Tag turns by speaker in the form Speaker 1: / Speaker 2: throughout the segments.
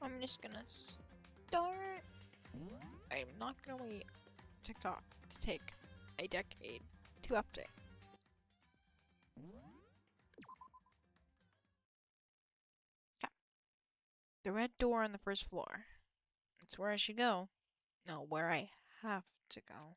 Speaker 1: I'm just gonna start. I'm not gonna wait TikTok to take a decade to update. Okay. The red door on the first floor. It's where I should go. No, where I have to go.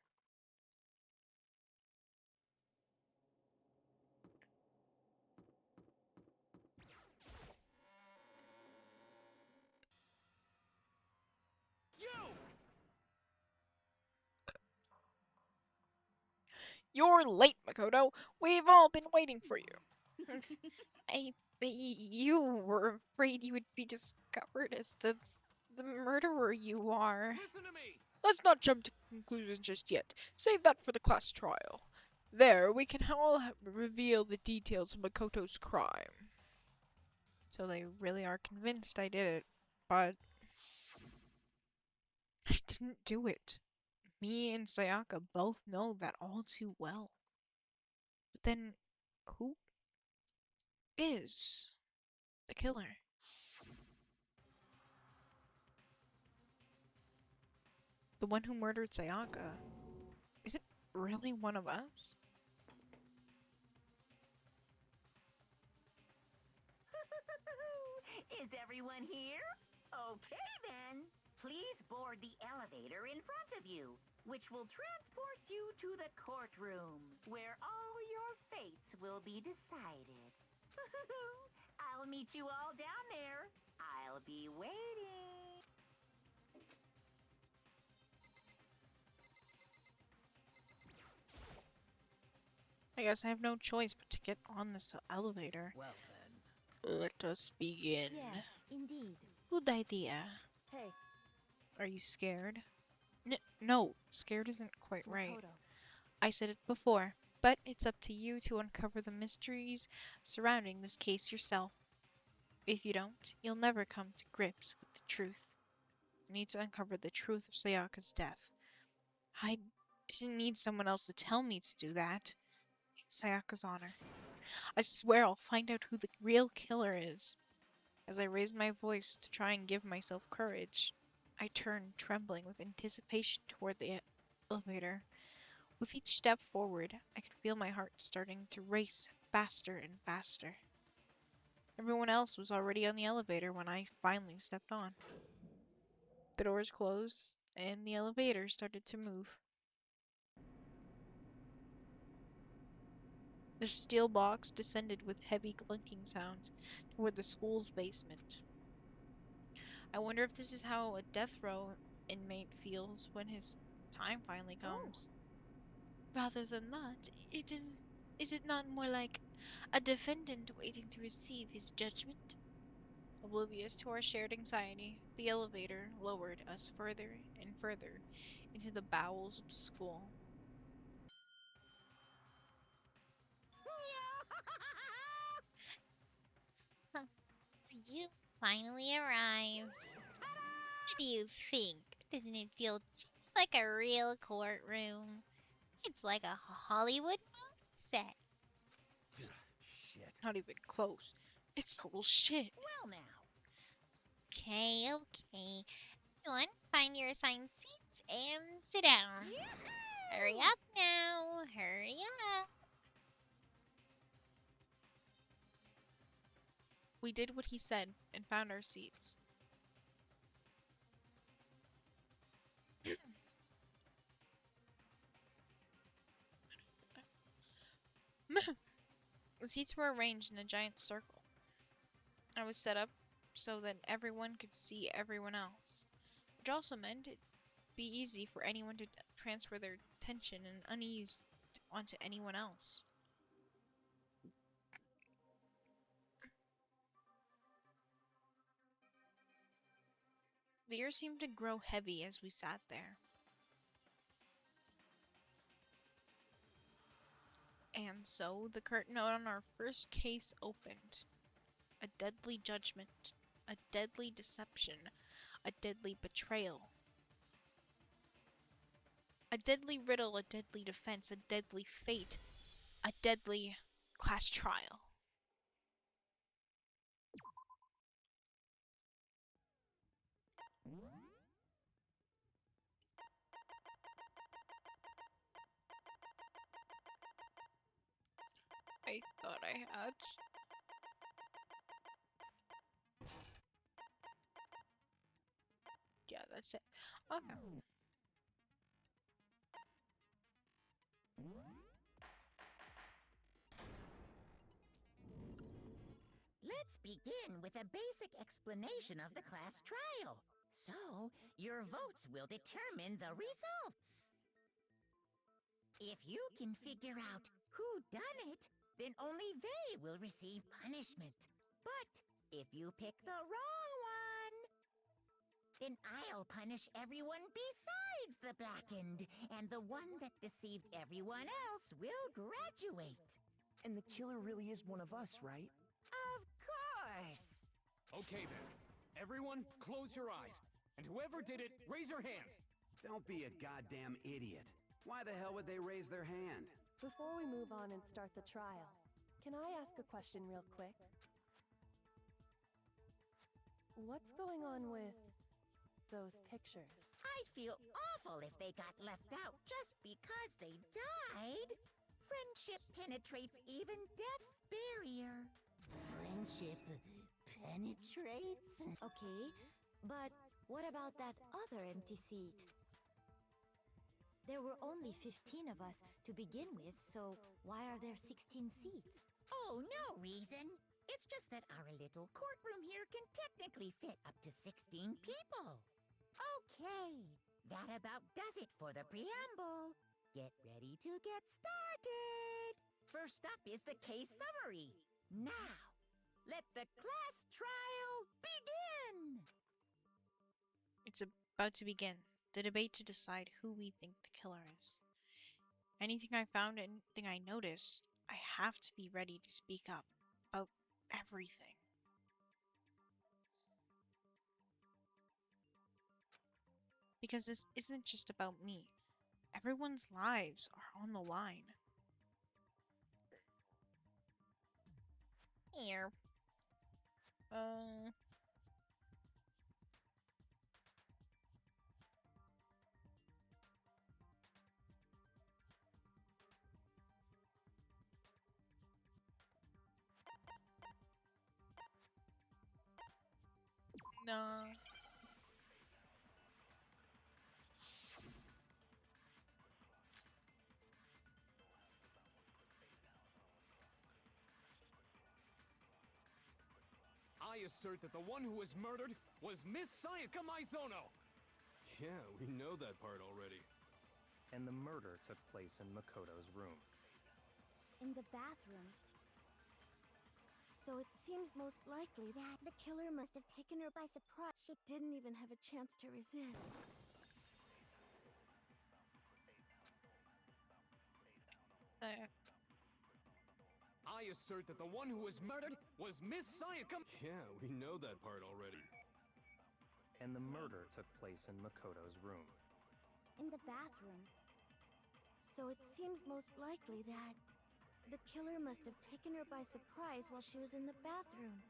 Speaker 1: You're late, Makoto. We've all been waiting for you. I bet you were afraid you would be discovered as the murderer you are.
Speaker 2: Listen to me!
Speaker 1: Let's not jump to conclusions just yet. Save that for the class trial. There, we can all reveal the details of Makoto's crime. So they really are convinced I did it, but I didn't do it. Me and Sayaka both know that all too well. But then, who is the killer? The one who murdered Sayaka? Is it really one of us?
Speaker 3: Is everyone here? Okay then. Please board the elevator in front of you, which will transport you to the courtroom, where all your fates will be decided. I'll meet you all down there. I'll be waiting.
Speaker 1: I guess I have no choice but to get on this elevator.
Speaker 2: Well then.
Speaker 1: Let us begin.
Speaker 4: Yes, indeed.
Speaker 1: Good idea.
Speaker 4: Hey,
Speaker 1: Are you scared? No, scared isn't quite right.
Speaker 4: Makoto.
Speaker 1: I said it before, but it's up to you to uncover the mysteries surrounding this case yourself. If you don't, you'll never come to grips with the truth. You need to uncover the truth of Sayaka's death. I didn't need someone else to tell me to do that. In Sayaka's honor. I swear I'll find out who the real killer is. As I raised my voice to try and give myself courage, I turned, trembling with anticipation toward the elevator. With each step forward, I could feel my heart starting to race faster and faster. Everyone else was already on the elevator when I finally stepped on. The doors closed, and the elevator started to move. The steel box descended with heavy clunking sounds toward the school's basement. I wonder if this is how a death row inmate feels when his time finally comes. Rather than that, is it not more like a defendant waiting to receive his judgment? Oblivious to our shared anxiety, the elevator lowered us further and further into the bowels of the school.
Speaker 5: You finally arrived. What do you think? Doesn't it feel just like a real courtroom? It's like a Hollywood movie set.
Speaker 2: Shit.
Speaker 1: Not even close. It's total shit.
Speaker 3: Well now.
Speaker 5: Okay, okay. Everyone, find your assigned seats and sit down. Hurry up now. Hurry up.
Speaker 1: We did what he said and found our seats. The seats were arranged in a giant circle. I was set up so that everyone could see everyone else, which also meant it'd be easy for anyone to transfer their tension and unease onto anyone else. The air seemed to grow heavy as we sat there. And so the curtain on our first case opened. A deadly judgment, a deadly deception, a deadly betrayal. A deadly riddle, a deadly defense, a deadly fate, a deadly class trial. I thought I had. Yeah, that's it. Okay.
Speaker 4: Let's begin with a basic explanation of the class trial. So, your votes will determine the results. If you can figure out who done it, then only they will receive punishment. But if you pick the wrong one, then I'll punish everyone besides the blackened, and the one that deceived everyone else will graduate.
Speaker 6: And the killer really is one of us, right?
Speaker 4: Of course.
Speaker 2: Okay then. Everyone, close your eyes. And whoever did it, raise your hand.
Speaker 7: Don't be a goddamn idiot. Why the hell would they raise their hand?
Speaker 8: Before we move on and start the trial, can I ask a question real quick? What's going on with those pictures?
Speaker 4: I'd feel awful if they got left out just because they died. Friendship penetrates even death's barrier.
Speaker 9: Friendship penetrates? Okay, but what about that other empty seat? There were only 15 of us to begin with, so why are there 16 seats?
Speaker 4: Oh, no reason. It's just that our little courtroom here can technically fit up to 16 people. Okay, that about does it for the preamble. Get ready to get started. First up is the case summary. Now, let the class trial begin.
Speaker 1: It's about to begin. The debate to decide who we think the killer is. Anything I found, anything I noticed, I have to be ready to speak up about everything. Because this isn't just about me. Everyone's lives are on the line.
Speaker 5: Here.
Speaker 1: No.
Speaker 2: I assert that the one who was murdered was Miss Sayaka Maizono!
Speaker 10: Yeah, we know that part already.
Speaker 11: And the murder took place in Makoto's room.
Speaker 9: In the bathroom. So it seems most likely that the killer must have taken her by surprise. She didn't even have a chance to resist.
Speaker 2: I assert that the one who was murdered was Miss Sayaka.
Speaker 10: Yeah, we know that part already.
Speaker 11: And the murder took place in Makoto's room.
Speaker 9: In the bathroom. So it seems most likely that the killer must have taken her by surprise while she was in the bathroom.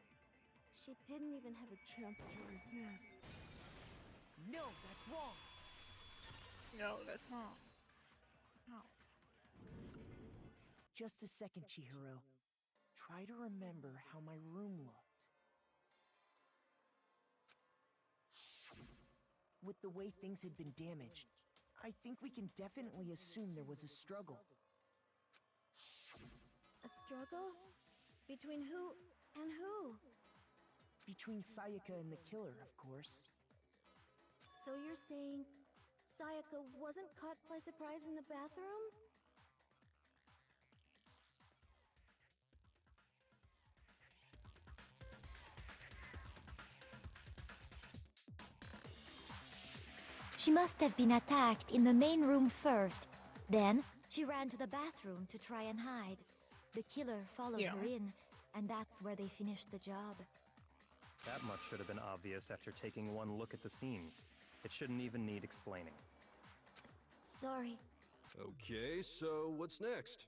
Speaker 9: She didn't even have a chance to resist.
Speaker 6: No, that's wrong.
Speaker 1: No, that's not. No.
Speaker 6: Just a second, Chihiro. Try to remember how my room looked. With the way things had been damaged, I think we can definitely assume there was a struggle.
Speaker 9: A struggle? Between who and who?
Speaker 6: Between Sayaka and the killer, of course.
Speaker 9: So you're saying Sayaka wasn't caught by surprise in the bathroom?
Speaker 12: She must have been attacked in the main room first. Then, she ran to the bathroom to try and hide. The killer followed her in, and that's where they finished the job.
Speaker 11: That much should have been obvious after taking one look at the scene. It shouldn't even need explaining.
Speaker 9: Sorry.
Speaker 10: Okay, so what's next?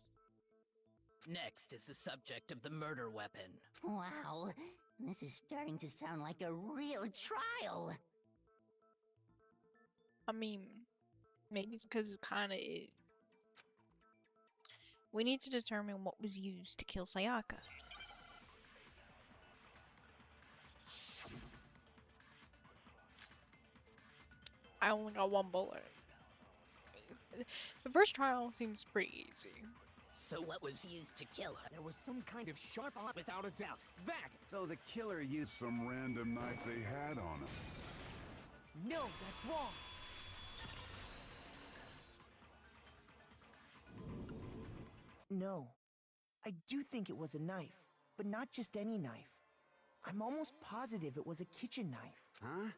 Speaker 13: Next is the subject of the murder weapon.
Speaker 9: Wow, this is starting to sound like a real trial.
Speaker 1: I mean, maybe it's because it kind of is. We need to determine what was used to kill Sayaka. I only got one bullet. The first trial seems pretty easy.
Speaker 13: So what was used to kill her?
Speaker 2: There was some kind of sharp object, without a doubt. That!
Speaker 7: So the killer used
Speaker 14: Some random knife they had on him.
Speaker 6: No, that's wrong. No. I do think it was a knife, but not just any knife. I'm almost positive it was a kitchen knife.
Speaker 7: Huh?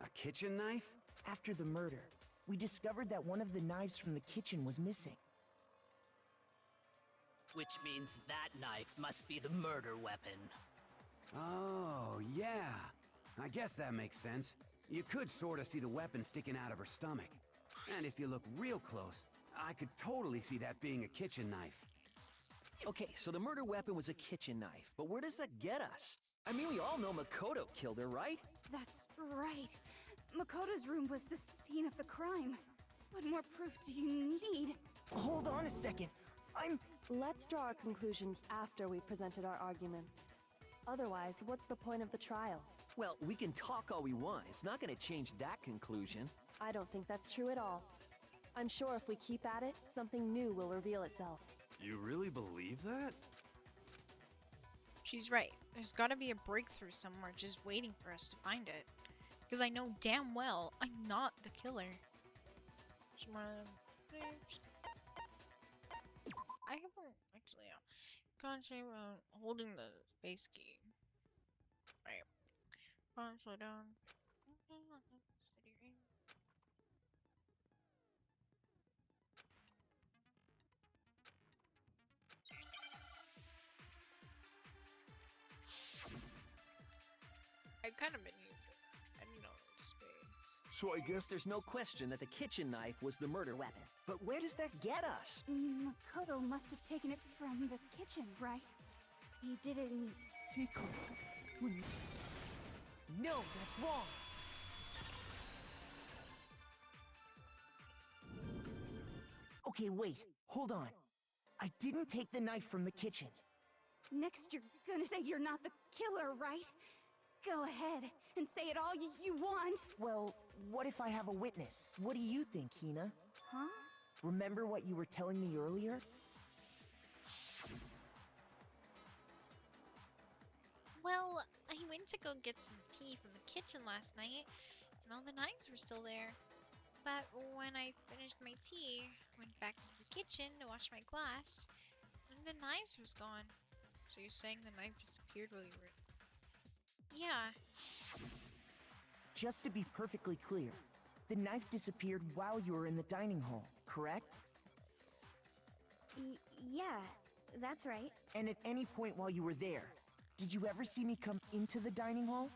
Speaker 7: A kitchen knife?
Speaker 6: After the murder, we discovered that one of the knives from the kitchen was missing.
Speaker 13: Which means that knife must be the murder weapon.
Speaker 7: Oh, yeah. I guess that makes sense. You could sort of see the weapon sticking out of her stomach. And if you look real close, I could totally see that being a kitchen knife.
Speaker 15: Okay, so the murder weapon was a kitchen knife, but where does that get us? I mean, we all know Makoto killed her, right?
Speaker 16: That's right. Makoto's room was the scene of the crime. What more proof do you need?
Speaker 6: Hold on a second.
Speaker 8: Let's draw our conclusions after we've presented our arguments. Otherwise, what's the point of the trial?
Speaker 15: Well, we can talk all we want. It's not going to change that conclusion.
Speaker 8: I don't think that's true at all. I'm sure if we keep at it, something new will reveal itself.
Speaker 10: You really believe that?
Speaker 1: She's right. There's gotta be a breakthrough somewhere just waiting for us to find it. Because I know damn well I'm not the killer. I haven't actually concentrate on holding the space key. Right. Slow down. I've kind of been using it. I don't know space.
Speaker 15: So I guess there's no question that the kitchen knife was the murder weapon. But where does that get us?
Speaker 16: Makoto must have taken it from the kitchen, right? He did it in secret.
Speaker 6: No, that's wrong. Okay, wait. Hold on. I didn't take the knife from the kitchen.
Speaker 16: Next, you're gonna say you're not the killer, right? Go ahead and say it all you want.
Speaker 6: Well, what if I have a witness? What do you think, Hina?
Speaker 16: Huh?
Speaker 6: Remember what you were telling me earlier?
Speaker 5: Well, I went to go get some tea from the kitchen last night, and all the knives were still there. But when I finished my tea, I went back to the kitchen to wash my glass, and the knives was gone.
Speaker 1: So you're saying the knife disappeared while you were... Yeah.
Speaker 6: Just to be perfectly clear, the knife disappeared while you were in the dining hall, correct?
Speaker 9: Yeah, that's right.
Speaker 6: And at any point while you were there, did you ever see me come into the dining hall?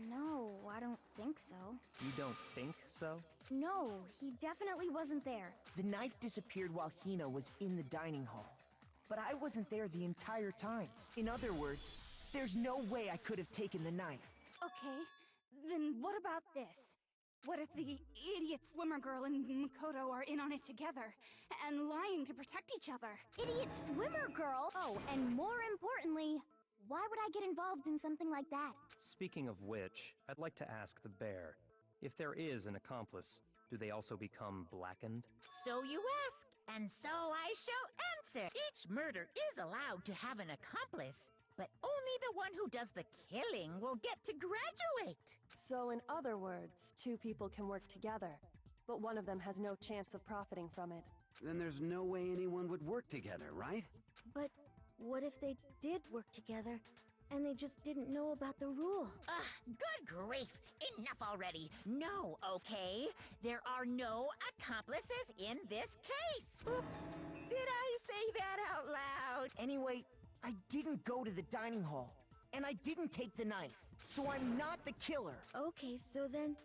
Speaker 9: No, I don't think so.
Speaker 11: You don't think so?
Speaker 9: No, he definitely wasn't there.
Speaker 6: The knife disappeared while Hina was in the dining hall. But I wasn't there the entire time. In other words, there's no way I could have taken the knife.
Speaker 16: Okay, then what about this? What if the idiot swimmer girl and Makoto are in on it together, and lying to protect each other?
Speaker 9: Idiot swimmer girl! Oh, and more importantly, why would I get involved in something like that?
Speaker 11: Speaking of which, I'd like to ask the bear, if there is an accomplice, do they also become blackened?
Speaker 4: So you ask, and so I shall answer. Each murder is allowed to have an accomplice, but only the one who does the killing will get to graduate.
Speaker 8: So in other words, two people can work together, but one of them has no chance of profiting from it.
Speaker 7: Then there's no way anyone would work together, right?
Speaker 9: But what if they did work together, and they just didn't know about the rule?
Speaker 4: Good grief! Enough already! No, okay? There are no accomplices in this case! Oops! Did I say that out loud?
Speaker 6: Anyway, I didn't go to the dining hall, and I didn't take the knife, so I'm not the killer.
Speaker 9: Okay, so then,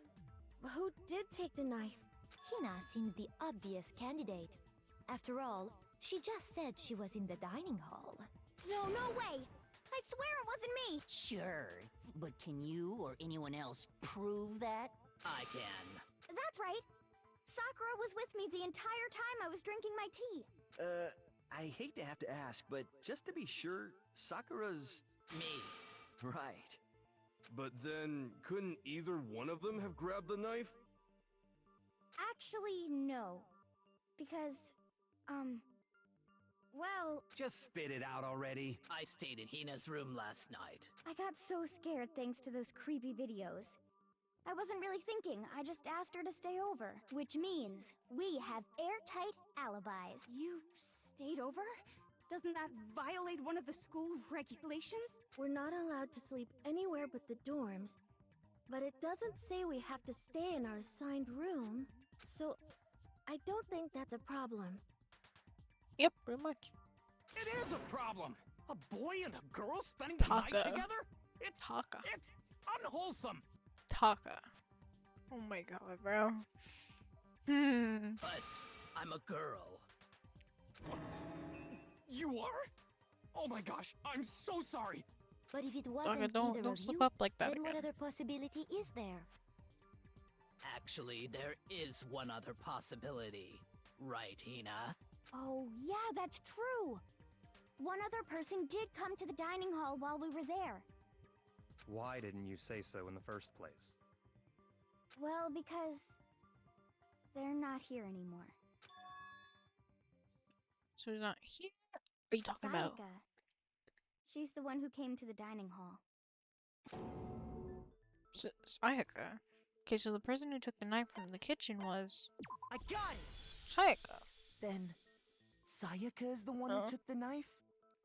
Speaker 9: who did take the knife? Hina seems the obvious candidate. After all, she just said she was in the dining hall. No way! I swear it wasn't me!
Speaker 13: Sure, but can you or anyone else prove that? I can.
Speaker 12: That's right. Sakura was with me the entire time I was drinking my tea.
Speaker 15: I hate to have to ask, but just to be sure, Sakura's...
Speaker 13: Me.
Speaker 10: Right. But then, couldn't either one of them have grabbed the knife?
Speaker 12: Actually, no. Because, well...
Speaker 7: Just spit it out already.
Speaker 13: I stayed in Hina's room last night.
Speaker 12: I got so scared thanks to those creepy videos. I wasn't really thinking, I just asked her to stay over. Which means, we have airtight alibis.
Speaker 16: You stayed over? Doesn't that violate one of the school regulations?
Speaker 17: We're not allowed to sleep anywhere but the dorms, but it doesn't say we have to stay in our assigned room, so I don't think that's a problem.
Speaker 1: Yep, pretty much.
Speaker 2: It is a problem! A boy and a girl spending the night
Speaker 1: Taka.
Speaker 2: together? It's unwholesome!
Speaker 1: Taka. Oh my god, bro.
Speaker 13: But I'm a girl.
Speaker 2: You are? Oh my gosh, I'm so sorry!
Speaker 12: But if it
Speaker 1: Taka,
Speaker 12: wasn't
Speaker 1: don't
Speaker 12: either of
Speaker 1: slip
Speaker 12: you,
Speaker 1: up like that
Speaker 12: then what
Speaker 1: again.
Speaker 12: other possibility is there?
Speaker 13: Actually, there is one other possibility. Right, Hina?
Speaker 12: Oh, yeah, that's true! One other person did come to the dining hall while we were there.
Speaker 11: Why didn't you say so in the first place?
Speaker 12: Well, because... they're not here anymore.
Speaker 1: So he's not here? What are you talking about?
Speaker 12: Sayaka. She's the one who came to the dining hall.
Speaker 1: Sayaka. Okay, so the person who took the knife from the kitchen was
Speaker 6: I got it!
Speaker 1: Sayaka.
Speaker 6: Then, Sayaka is the one who took the knife?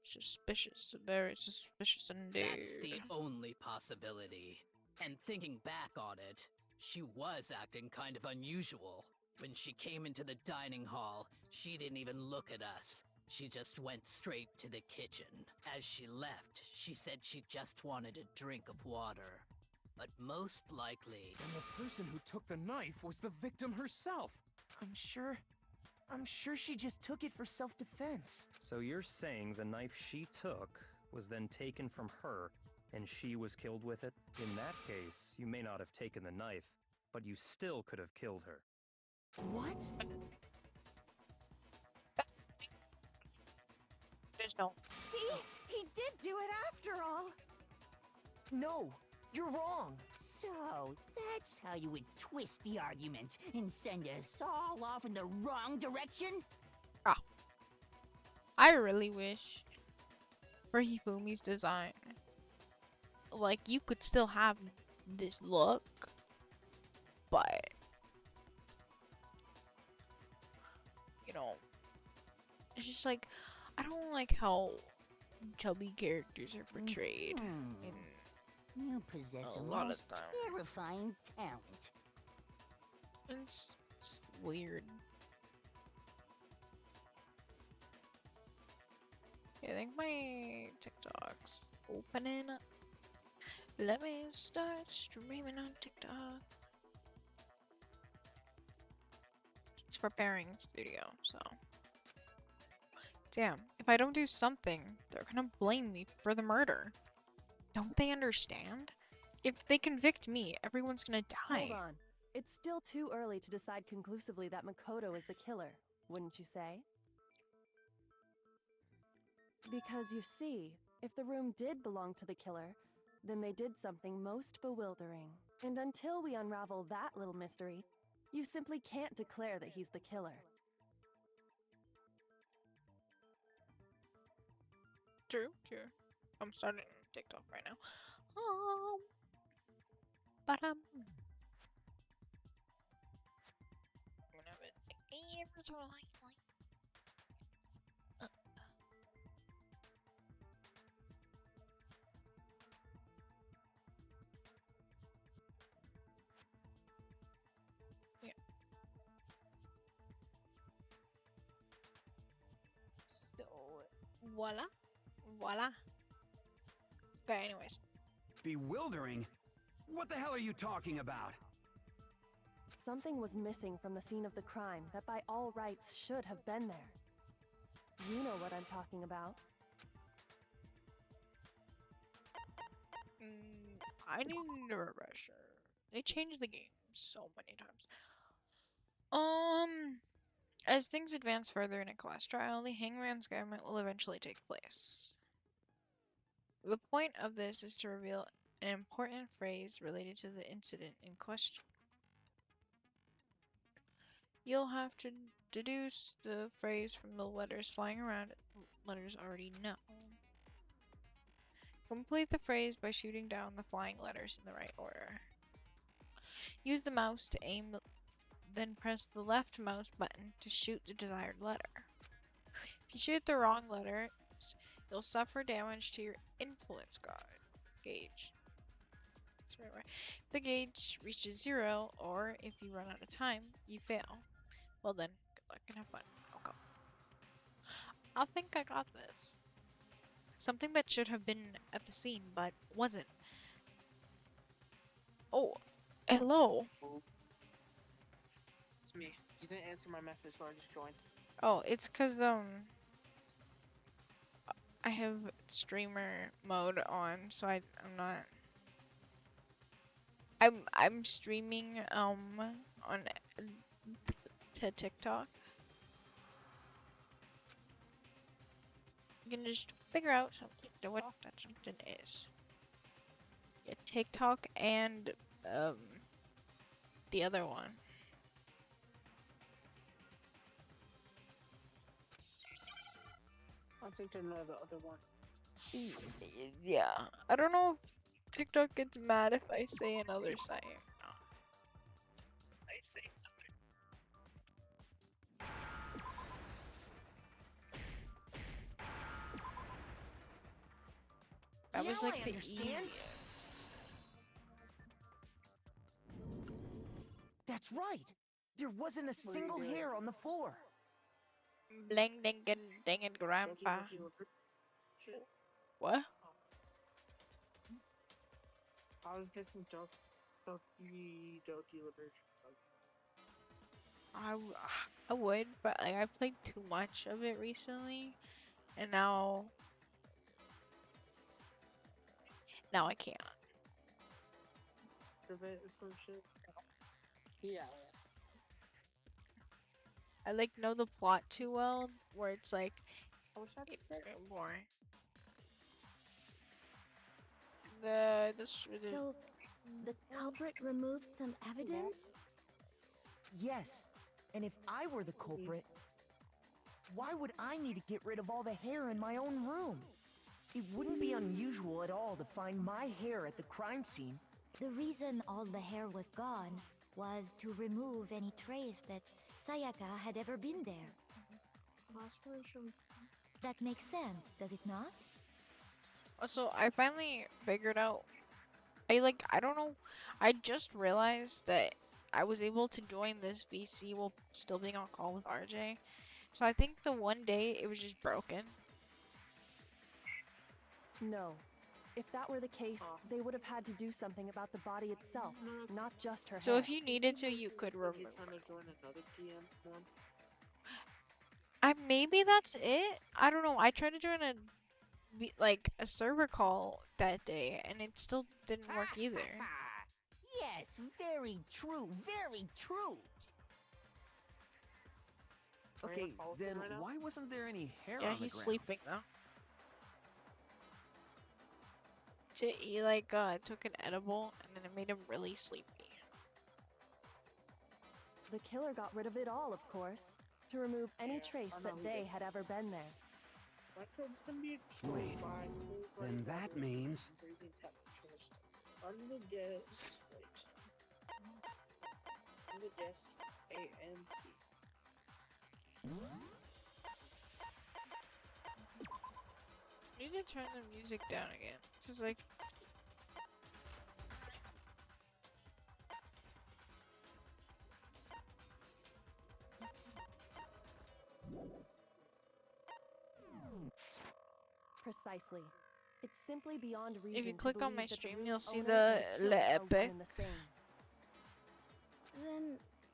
Speaker 1: Suspicious. Very suspicious indeed.
Speaker 13: That's the only possibility. And thinking back on it, she was acting kind of unusual. When she came into the dining hall, she didn't even look at us. She just went straight to the kitchen. As she left, she said she just wanted a drink of water. But most likely...
Speaker 2: And the person who took the knife was the victim herself!
Speaker 6: I'm sure she just took it for self-defense.
Speaker 11: So you're saying the knife she took was then taken from her, and she was killed with it? In that case, you may not have taken the knife, but you still could have killed her.
Speaker 6: What?
Speaker 1: There's no...
Speaker 16: See? He did do it after all!
Speaker 6: No, you're wrong.
Speaker 4: So, that's how you would twist the argument and send us all off in the wrong direction?
Speaker 1: I really wish for Hifumi's design, like, you could still have this look, but, you know, it's just like, I don't like how chubby characters are portrayed in
Speaker 4: You possess
Speaker 1: a
Speaker 4: a
Speaker 1: lot of
Speaker 4: most
Speaker 1: time.
Speaker 4: terrifying talent.
Speaker 1: It's weird. I think my TikTok's opening up. Let me start streaming on TikTok. It's preparing studio, so. Damn, if I don't do something, they're gonna blame me for the murder. Don't they understand? If they convict me, everyone's gonna die.
Speaker 8: Hold on. It's still too early to decide conclusively that Makoto is the killer, wouldn't you say? Because you see, if the room did belong to the killer, then they did something most bewildering. And until we unravel that little mystery, you simply can't declare that he's the killer.
Speaker 1: True. I'm starting TikTok right now. But I'm gonna have it ever so lightly. Yeah. So voila. Okay, anyways.
Speaker 7: Bewildering? What the hell are you talking about?
Speaker 8: Something was missing from the scene of the crime that by all rights should have been there. You know what I'm talking about.
Speaker 1: I need a refresher. They changed the games. so many times. As things advance further in a class trial, the hangman's government will eventually take place. The point of this is to reveal an important phrase related to the incident in question. You'll have to deduce the phrase from the letters flying around, letters already known. Complete the phrase by shooting down the flying letters in the right order. Use the mouse to aim, then press the left mouse button to shoot the desired letter. If you shoot the wrong letter, you'll suffer damage to your influence gauge. If the gauge reaches 0, or if you run out of time, you fail. Well then, good luck and have fun. I'll go. I think I got this. Something that should have been at the scene, but wasn't. Oh, hello.
Speaker 18: It's me. You didn't answer my message, so I just joined.
Speaker 1: Oh, it's cause I have streamer mode on, so I'm not. I'm streaming on to TikTok. You can just figure out what that something is. Yeah, TikTok and the other one.
Speaker 18: I think I know the other one.
Speaker 1: Yeah, I don't know if TikTok gets mad if I say another site or not. I say that was like the easiest.
Speaker 6: That's right. There wasn't a single hair on the floor.
Speaker 1: Bling ding grandpa. What?
Speaker 18: I was guessing Doki Liberation.
Speaker 1: I would, but like I played too much of it recently, and now I can't.
Speaker 18: Some shit. Yeah.
Speaker 1: I like know the plot too well, where it's like it's boring.
Speaker 17: So, the culprit removed some evidence?
Speaker 6: Yes, and if I were the culprit, why would I need to get rid of all the hair in my own room? It wouldn't be unusual at all to find my hair at the crime scene.
Speaker 12: The reason all the hair was gone was to remove any trace that Sayaka had ever been there. That makes sense, does it not?
Speaker 1: Also, I finally figured out. I don't know. I just realized that I was able to join this VC while still being on call with RJ. So I think the one day it was just broken.
Speaker 8: No. If that were the case, they would have had to do something about the body itself, not just her
Speaker 1: So
Speaker 8: hair.
Speaker 1: if you needed to, you could remove it.
Speaker 18: Trying to join another PM one?
Speaker 1: Maybe that's it. I don't know. I tried to join a server call that day, and it still didn't work either.
Speaker 4: Yes, very true, very true.
Speaker 15: Okay, then why wasn't there any hair
Speaker 1: Yeah,
Speaker 15: on the
Speaker 1: he's
Speaker 15: ground?
Speaker 1: sleeping though. He took an edible, and then it made him really sleepy.
Speaker 8: The killer got rid of it all, of course, to remove any trace that they had ever been there.
Speaker 7: Wait, then that means...
Speaker 18: Freezing temperatures. Under guess, wait. Under guess, A and C.
Speaker 1: You need to turn the music down again. Just like...
Speaker 8: Precisely. It's simply beyond reason.
Speaker 1: If you
Speaker 8: to
Speaker 1: click on
Speaker 8: believe
Speaker 1: my
Speaker 8: that the
Speaker 1: stream,
Speaker 8: room's
Speaker 1: you'll see
Speaker 8: owner
Speaker 1: the
Speaker 8: and
Speaker 1: Le
Speaker 8: killer are one
Speaker 1: Epic.
Speaker 8: and the same.
Speaker 17: Then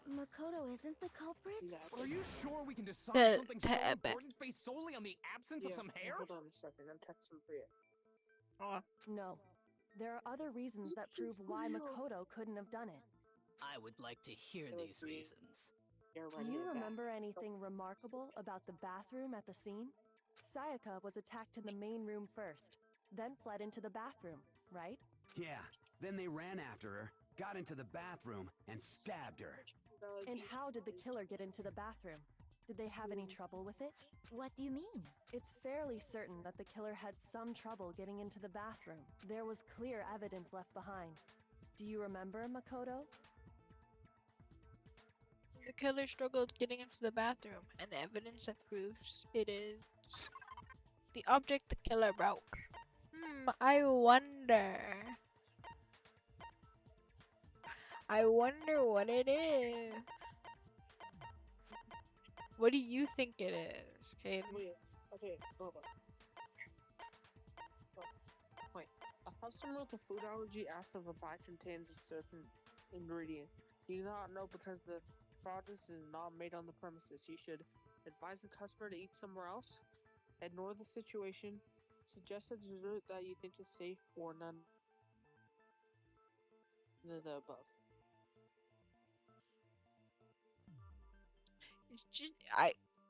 Speaker 17: Makoto isn't the culprit?
Speaker 2: Are you sure we can decide
Speaker 1: The
Speaker 2: something so
Speaker 1: Epic.
Speaker 2: important based solely on the absence of some hair?
Speaker 18: Hold on a second, I'm texting for you.
Speaker 8: No. There are other reasons that prove why Makoto couldn't have done it.
Speaker 13: I would like to hear these reasons.
Speaker 8: Do you remember anything remarkable about the bathroom at the scene? Sayaka was attacked in the main room first, then fled into the bathroom, right?
Speaker 7: Yeah, then they ran after her, got into the bathroom, and stabbed her.
Speaker 8: And how did the killer get into the bathroom? Did they have any trouble with it?
Speaker 12: What do you mean?
Speaker 8: It's fairly certain that the killer had some trouble getting into the bathroom. There was clear evidence left behind. Do you remember, Makoto?
Speaker 1: The killer struggled getting into the bathroom, and the evidence that proves it is the object the killer broke. I wonder. I wonder what it is. What do you think it is, Caden?
Speaker 18: Okay, hold on. Wait, a customer with a food allergy asks if a pie contains a certain ingredient. You do not know because the product is not made on the premises. You should advise the customer to eat somewhere else, ignore the situation, suggest a dessert that you think is safe, or none of the above.
Speaker 1: It's just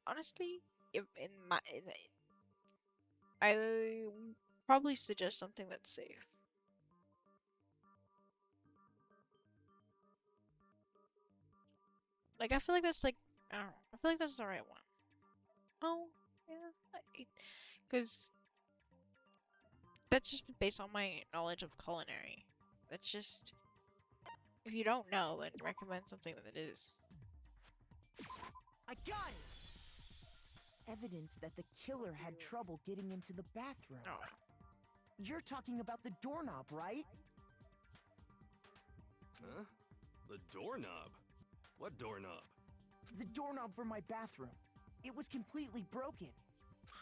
Speaker 1: honestly, if I probably suggest something that's safe. Like I feel like that's like I don't know. I feel like that's the right one. Oh yeah, because that's just based on my knowledge of culinary. That's just if you don't know, then recommend something that is.
Speaker 6: I got it! Evidence that the killer had trouble getting into the bathroom.
Speaker 1: Oh.
Speaker 6: You're talking about the doorknob, right?
Speaker 10: Huh? The doorknob? What doorknob?
Speaker 6: The doorknob for my bathroom. It was completely broken.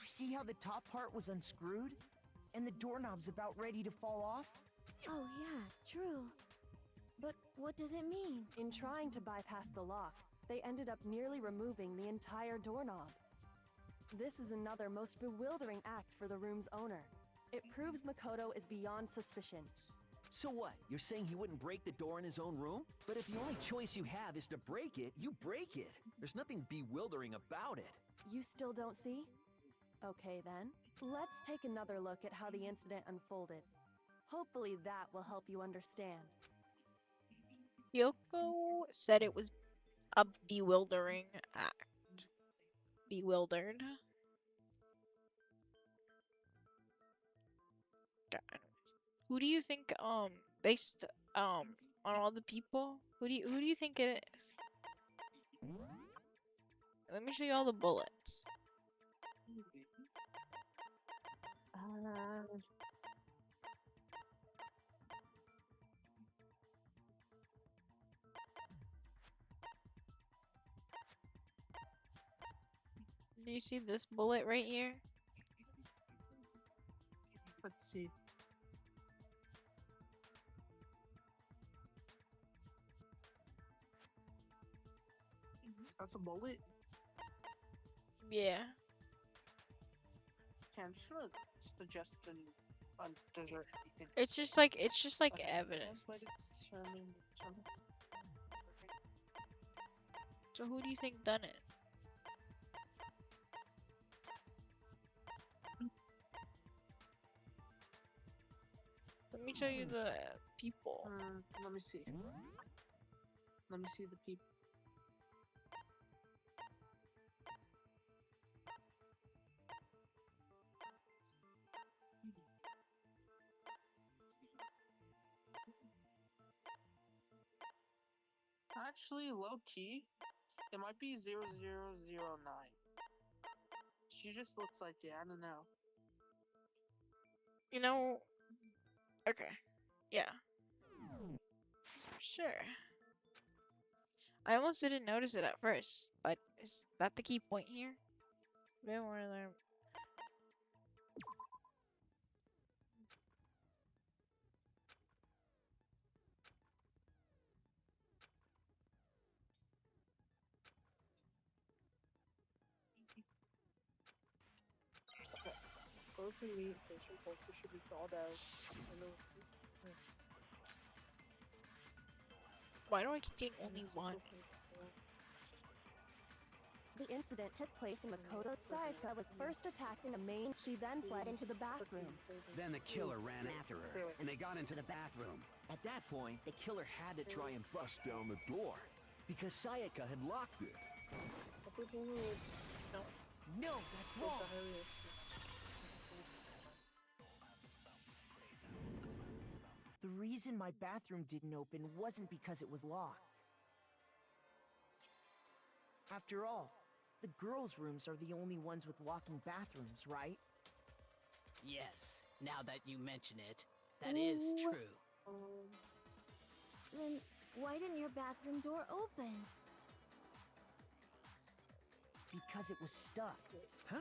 Speaker 6: See how the top part was unscrewed? And the doorknob's about ready to fall off?
Speaker 17: Oh yeah, true. But what does it mean?
Speaker 8: In trying to bypass the lock, they ended up nearly removing the entire doorknob. This is another most bewildering act for the room's owner. It proves Makoto is beyond suspicion.
Speaker 15: So what? You're saying he wouldn't break the door in his own room? But if the only choice you have is to break it, you break it. There's nothing bewildering about it.
Speaker 8: You still don't see? Okay then, let's take another look at how the incident unfolded. Hopefully that will help you understand.
Speaker 1: Yoko said it was a bewildering act. Bewildered. Who do you think based on all the people? Who do you think it is? Let me show you all the bullets. Do you see this bullet right here?
Speaker 18: Let's see. That's a bullet?
Speaker 1: Yeah.
Speaker 18: Okay, I'm just gonna suggest a dessert.
Speaker 1: It's just like evidence. So who do you think done it? Let me show you the people.
Speaker 18: Let me see. Let me see the people. Actually, low key, it might be 0009. She just looks like it. I don't know.
Speaker 1: You know. Okay. Yeah. Sure. I almost didn't notice it at first, but is that the key point here? Then where there.
Speaker 18: Frozen meat, fish, and poultry should be thawed out.
Speaker 1: Why do I keep getting only one?
Speaker 8: The incident took place in Makoto. Sayaka was first attacked in the main. She then fled into the bathroom.
Speaker 7: Then the killer ran after her, and they got into the bathroom.
Speaker 15: At that point, the killer had to try and bust down the door because Sayaka had locked it.
Speaker 6: No, that's wrong. The reason my bathroom didn't open wasn't because it was locked. After all, the girls' rooms are the only ones with locking bathrooms, right?
Speaker 13: Yes, now that you mention it, that is true.
Speaker 17: Then why didn't your bathroom door open?
Speaker 6: Because it was stuck.
Speaker 15: Huh?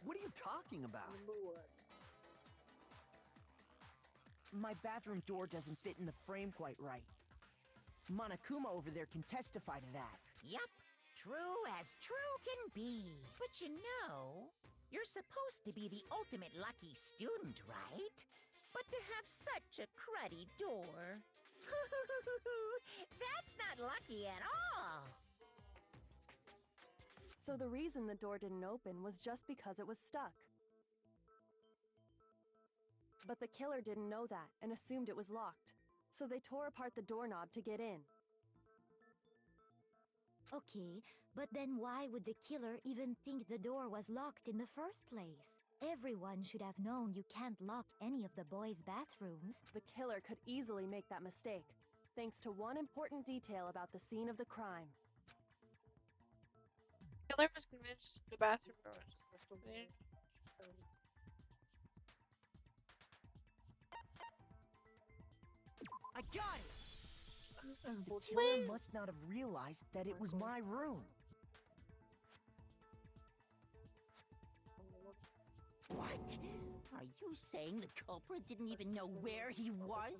Speaker 15: What are you talking about?
Speaker 6: My bathroom door doesn't fit in the frame quite right. Monokuma over there can testify to that.
Speaker 4: Yup, true as true can be. But you know, you're supposed to be the ultimate lucky student, right? But to have such a cruddy door... that's not lucky at all!
Speaker 8: So the reason the door didn't open was just because it was stuck. But the killer didn't know that and assumed it was locked. So they tore apart the doorknob to get in.
Speaker 12: Okay, but then why would the killer even think the door was locked in the first place? Everyone should have known you can't lock any of the boys' bathrooms.
Speaker 8: The killer could easily make that mistake, thanks to one important detail about the scene of the crime.
Speaker 1: Killer was convinced the bathroom door was open.
Speaker 6: I got it! The killer must not have realized that it was my room.
Speaker 4: What? Are you saying the culprit didn't even know where he was?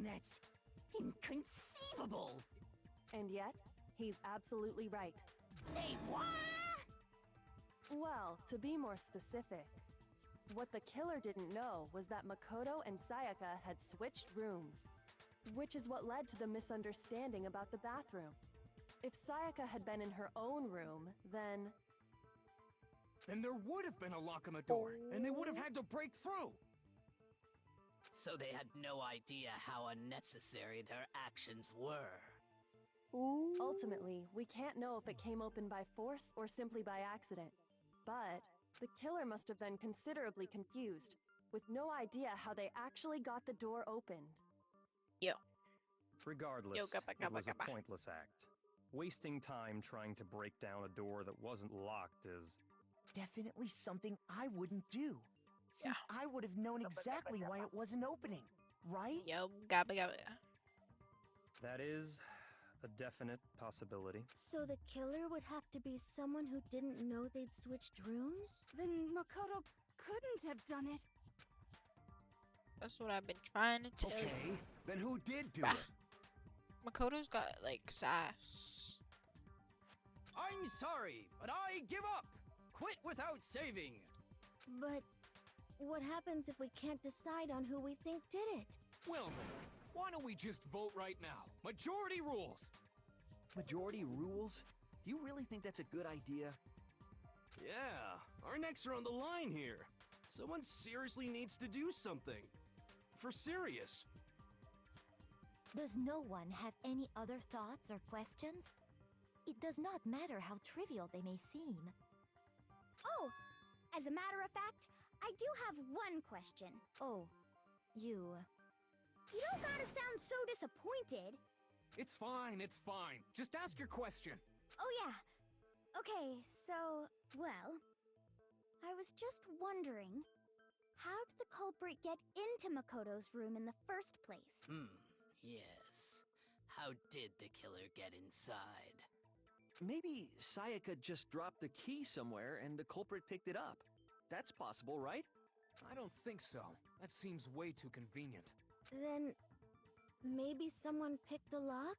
Speaker 4: That's inconceivable!
Speaker 8: And yet, he's absolutely right.
Speaker 4: Say what?
Speaker 8: Well, to be more specific, what the killer didn't know was that Makoto and Sayaka had switched rooms, which is what led to the misunderstanding about the bathroom. If Sayaka had been in her own room, then
Speaker 2: there would have been a lock on the door, and they would have had to break through.
Speaker 13: So they had no idea how unnecessary their actions were.
Speaker 8: Ultimately, we can't know if it came open by force or simply by accident. But the killer must have been considerably confused, with no idea how they actually got the door opened.
Speaker 11: Regardless, it was a pointless act. Wasting time trying to break down a door that wasn't locked is...
Speaker 6: definitely something I wouldn't do, since I would have known exactly why it wasn't opening, right?
Speaker 1: Yo, gabba gabba.
Speaker 11: That is a definite possibility.
Speaker 17: So the killer would have to be someone who didn't know they'd switched rooms?
Speaker 16: Then Makoto couldn't have done it.
Speaker 1: That's what I've been trying to tell you.
Speaker 7: Okay, then who did do it?
Speaker 1: Makoto's got, like, sass.
Speaker 2: I'm sorry, but I give up! Quit without saving!
Speaker 17: But what happens if we can't decide on who we think did it?
Speaker 2: Well then, why don't we just vote right now? Majority rules!
Speaker 15: Majority rules? Do you really think that's a good idea?
Speaker 10: Yeah, our necks are on the line here. Someone seriously needs to do something. For serious.
Speaker 12: Does no one have any other thoughts or questions? It does not matter how trivial they may seem.
Speaker 9: Oh, as a matter of fact, I do have one question.
Speaker 12: Oh, you...
Speaker 9: You don't gotta sound so disappointed.
Speaker 2: It's fine, it's fine. Just ask your question.
Speaker 9: Oh yeah. Okay, so, well, I was just wondering, how did the culprit get into Makoto's room in the first place?
Speaker 13: Yes. How did the killer get inside?
Speaker 15: Maybe Sayaka just dropped the key somewhere and the culprit picked it up. That's possible, right?
Speaker 2: I don't think so. That seems way too convenient.
Speaker 17: Then maybe someone picked the lock?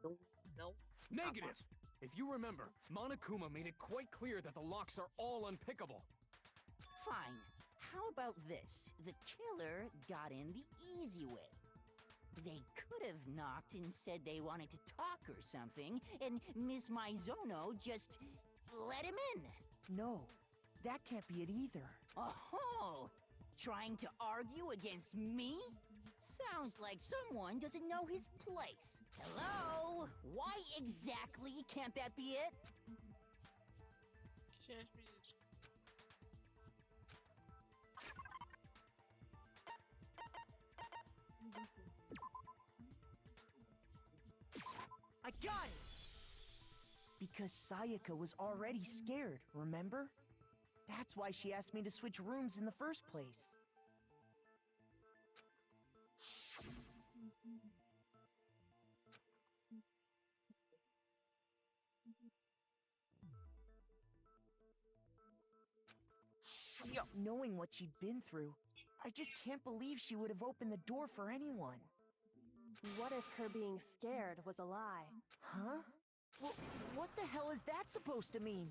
Speaker 1: No.
Speaker 2: Negative! If you remember, Monokuma made it quite clear that the locks are all unpickable.
Speaker 4: Fine. How about this? The killer got in the easy way. They could have knocked and said they wanted to talk or something, and Miss Maizono just let him in.
Speaker 6: No, that can't be it either.
Speaker 4: Oh, trying to argue against me? Sounds like someone doesn't know his place. Hello? Why exactly can't that be it?
Speaker 6: I got it! Because Sayaka was already scared, remember? That's why she asked me to switch rooms in the first place. Knowing what she'd been through, I just can't believe she would have opened the door for anyone.
Speaker 8: What if her being scared was a lie?
Speaker 6: Huh? What the hell is that supposed to mean?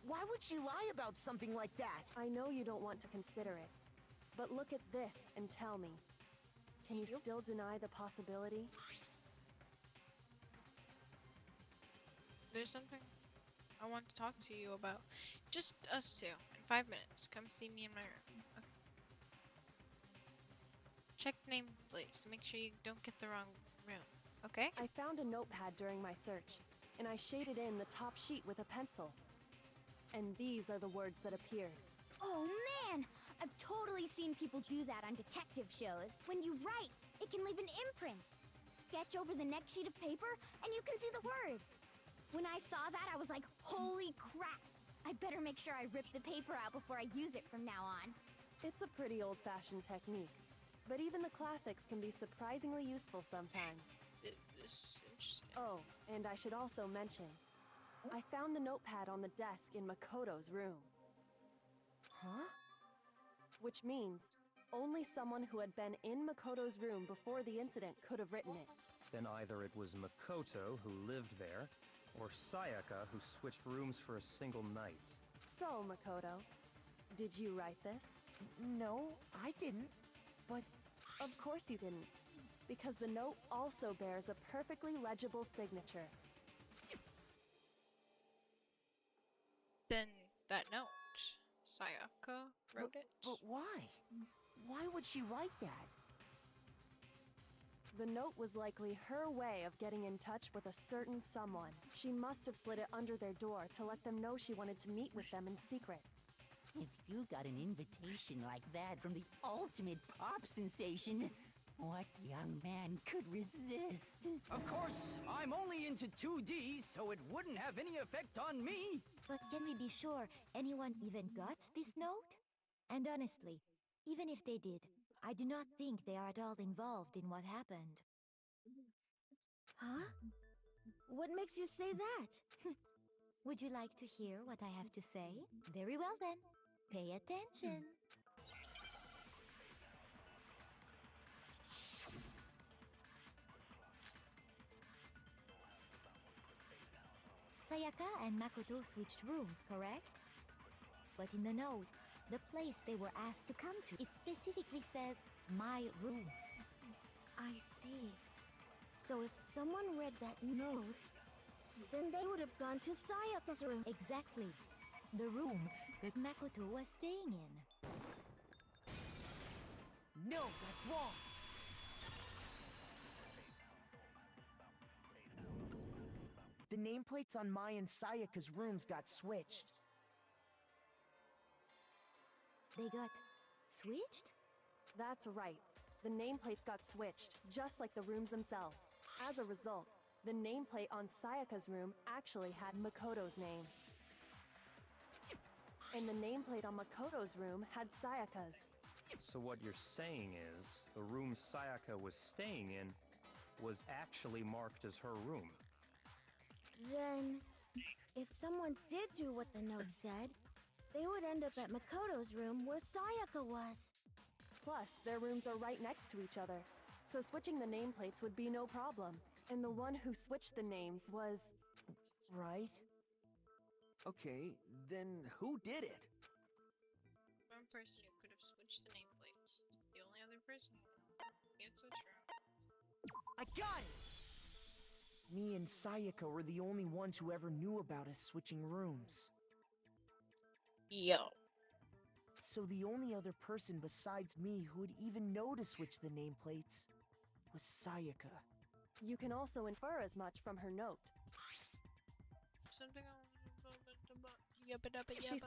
Speaker 6: Why would she lie about something like that?
Speaker 8: I know you don't want to consider it, but look at this and tell me. Can you still deny the possibility?
Speaker 1: There's something I want to talk to you about. Just us two. In 5 minutes. Come see me in my room. Okay. Check nameplates to make sure you don't get the wrong room. Okay?
Speaker 8: I found a notepad during my search, and I shaded in the top sheet with a pencil. And these are the words that appeared.
Speaker 9: Oh man! I've totally seen people do that on detective shows. When you write, it can leave an imprint. Sketch over the next sheet of paper, and you can see the words. When I saw that, I was like, holy crap! I better make sure I rip the paper out before I use it from now on.
Speaker 8: It's a pretty old-fashioned technique, but even the classics can be surprisingly useful sometimes.
Speaker 1: This is interesting.
Speaker 8: Oh, and I should also mention, I found the notepad on the desk in Makoto's room.
Speaker 6: Huh?
Speaker 8: Which means only someone who had been in Makoto's room before the incident could have written it.
Speaker 11: Then either it was Makoto who lived there, or Sayaka who switched rooms for a single night.
Speaker 8: So, Makoto, did you write this?
Speaker 6: No, I didn't. But
Speaker 8: of course you didn't, because the note also bears a perfectly legible signature.
Speaker 1: Then that note, Sayaka wrote it.
Speaker 6: But why? Why would she write that?
Speaker 8: The note was likely her way of getting in touch with a certain someone. She must have slid it under their door to let them know she wanted to meet with them in secret.
Speaker 4: If you got an invitation like that from the ultimate pop sensation, what young man could resist?
Speaker 19: Of course, I'm only into 2D, so it wouldn't have any effect on me.
Speaker 12: But can we be sure anyone even got this note? And honestly, even if they did, I do not think they are at all involved in what happened.
Speaker 17: Huh? What makes you say that?
Speaker 12: Would you like to hear what I have to say? Very well then. Pay attention. Sayaka and Makoto switched rooms, correct? But in the note, the place they were asked to come to, it specifically says, my room.
Speaker 17: I see. So if someone read that note, then they would have gone to Sayaka's room.
Speaker 12: Exactly. The room that Makoto was staying in.
Speaker 6: No, that's wrong. The nameplates on Mai and Sayaka's rooms got switched.
Speaker 12: They got switched?
Speaker 8: That's right. The nameplates got switched, just like the rooms themselves. As a result, the nameplate on Sayaka's room actually had Makoto's name. And the nameplate on Makoto's room had Sayaka's.
Speaker 11: So what you're saying is, the room Sayaka was staying in was actually marked as her room.
Speaker 17: Then, if someone did do what the note said, they would end up at Makoto's room where Sayaka was.
Speaker 8: Plus, their rooms are right next to each other, so switching the nameplates would be no problem. And the one who switched the names was...
Speaker 6: Right?
Speaker 15: Okay, then who did it?
Speaker 1: One person who could have switched the nameplates. The only other person who can't switch room.
Speaker 6: Got it! Me and Sayaka were the only ones who ever knew about us switching rooms.
Speaker 1: Yo.
Speaker 6: So the only other person besides me who would even know to switch the nameplates was Sayaka.
Speaker 8: You can also infer as much from her note.
Speaker 1: Something
Speaker 8: She